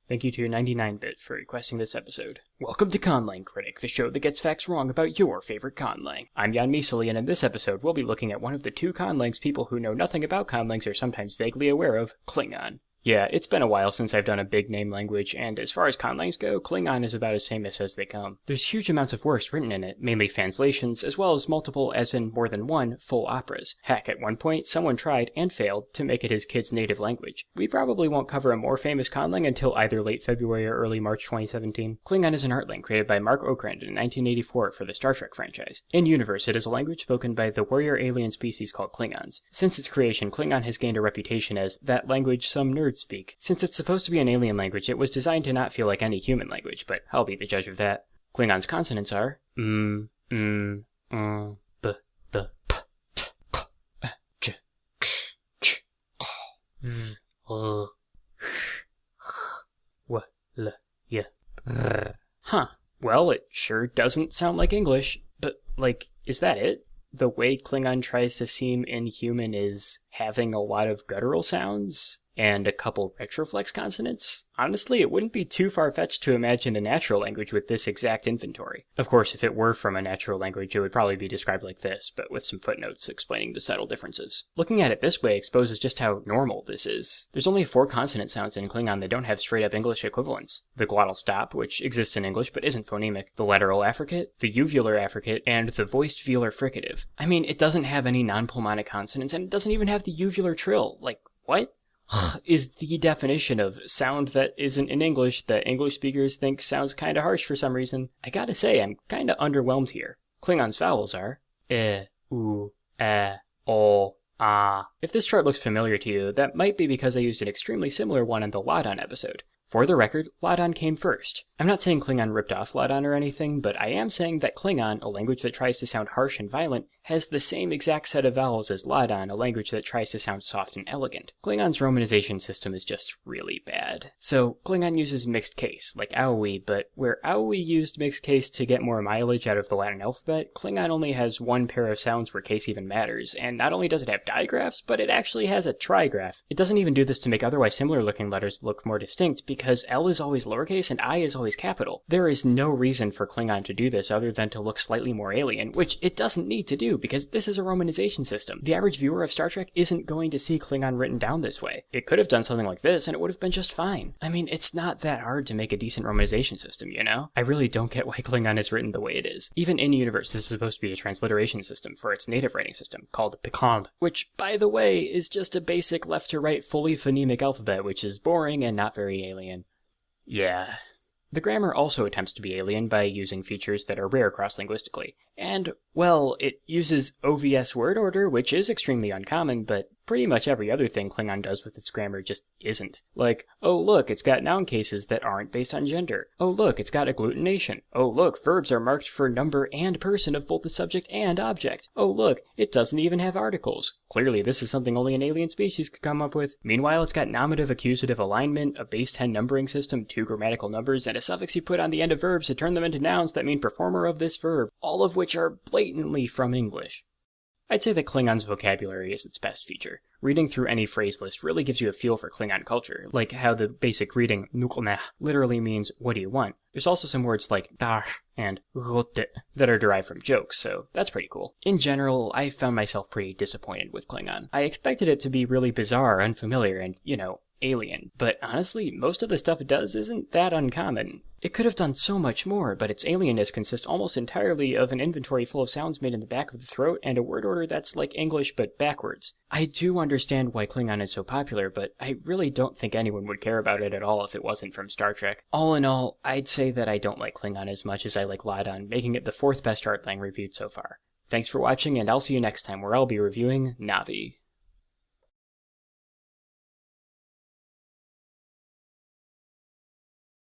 Thank you to your 99-bit for requesting this episode. Welcome to Conlang Critic, the show that gets facts wrong about your favorite conlang. I'm Misali, and in this episode we'll be looking at one of the two conlangs people who know nothing about conlangs are sometimes vaguely aware of, Klingon. Yeah, it's been a while since I've done a big name language, and as far as conlangs go, Klingon is about as famous as they come. There's huge amounts of works written in it, mainly translations, as well as multiple, as in more than one, full operas. Heck, at one point, someone tried, and failed, to make it his kid's native language. We probably won't cover a more famous conlang until either late February or early March 2017. Klingon is an artling created by Mark Okrand in 1984 for the Star Trek franchise. In-universe, it is a language spoken by the warrior alien species called Klingons. Since its creation, Klingon has gained a reputation as that language some nerds speak. Since it's supposed to be an alien language, it was designed to not feel like any human language, but I'll be the judge of that. Klingon's consonants are b, b, p, t, k, j, k, ch, v, l, w, l, y, r. Huh. Well, it sure doesn't sound like English, but, is that it? The way Klingon tries to seem inhuman is having a lot of guttural sounds and a couple retroflex consonants? Honestly, it wouldn't be too far-fetched to imagine a natural language with this exact inventory. Of course, if it were from a natural language, it would probably be described like this, but with some footnotes explaining the subtle differences. Looking at it this way exposes just how normal this is. There's only 4 consonant sounds in Klingon that don't have straight-up English equivalents. The glottal stop, which exists in English but isn't phonemic, the lateral affricate, the uvular affricate, and the voiced velar fricative. I mean, it doesn't have any non-pulmonic consonants, and it doesn't even have the uvular trill. What? Is the definition of sound that isn't in English that English speakers think sounds kinda harsh for some reason. I gotta say, I'm kinda underwhelmed here. Klingon's vowels are u, o, a. If this chart looks familiar to you, that might be because I used an extremely similar one in the Ladon episode. For the record, Ladon came first. I'm not saying Klingon ripped off Ladon or anything, but I am saying that Klingon, a language that tries to sound harsh and violent, has the same exact set of vowels as Ladon, a language that tries to sound soft and elegant. Klingon's romanization system is just really bad. So, Klingon uses mixed case, like Aoi, but where Aoi used mixed case to get more mileage out of the Latin alphabet, Klingon only has one pair of sounds where case even matters, and not only does it have digraphs, but it actually has a trigraph. It doesn't even do this to make otherwise similar looking letters look more distinct, because L is always lowercase and I is always capital. There is no reason for Klingon to do this other than to look slightly more alien, which it doesn't need to do because this is a romanization system. The average viewer of Star Trek isn't going to see Klingon written down this way. It could have done something like this and it would have been just fine. I mean, it's not that hard to make a decent romanization system, you know? I really don't get why Klingon is written the way it is. Even in universe, this is supposed to be a transliteration system for its native writing system called Picand, which, by the way, is just a basic left-to-right fully phonemic alphabet, which is boring and not very alien. Yeah. The grammar also attempts to be alien by using features that are rare cross-linguistically. And, well, it uses OVS word order, which is extremely uncommon, but pretty much every other thing Klingon does with its grammar just isn't. Like, oh look, it's got noun cases that aren't based on gender. Oh look, it's got agglutination. Oh look, verbs are marked for number and person of both the subject and object. Oh look, it doesn't even have articles. Clearly this is something only an alien species could come up with. Meanwhile, it's got nominative accusative alignment, a base 10 numbering system, 2 grammatical numbers, and a suffix you put on the end of verbs to turn them into nouns that mean performer of this verb, all of which are blatantly from English. I'd say that Klingon's vocabulary is its best feature. Reading through any phrase list really gives you a feel for Klingon culture, like how the basic greeting "nukolneh" literally means "what do you want?" There's also some words like dar and rotte that are derived from jokes, so that's pretty cool. In general, I found myself pretty disappointed with Klingon. I expected it to be really bizarre, unfamiliar, and, alien, but honestly, most of the stuff it does isn't that uncommon. It could have done so much more, but its alienness consists almost entirely of an inventory full of sounds made in the back of the throat and a word order that's like English but backwards. I do understand why Klingon is so popular, but I really don't think anyone would care about it at all if it wasn't from Star Trek. All in all, I'd say that I don't like Klingon as much as I like Ladon, making it the 4th best artlang reviewed so far. Thanks for watching, and I'll see you next time where I'll be reviewing Navi.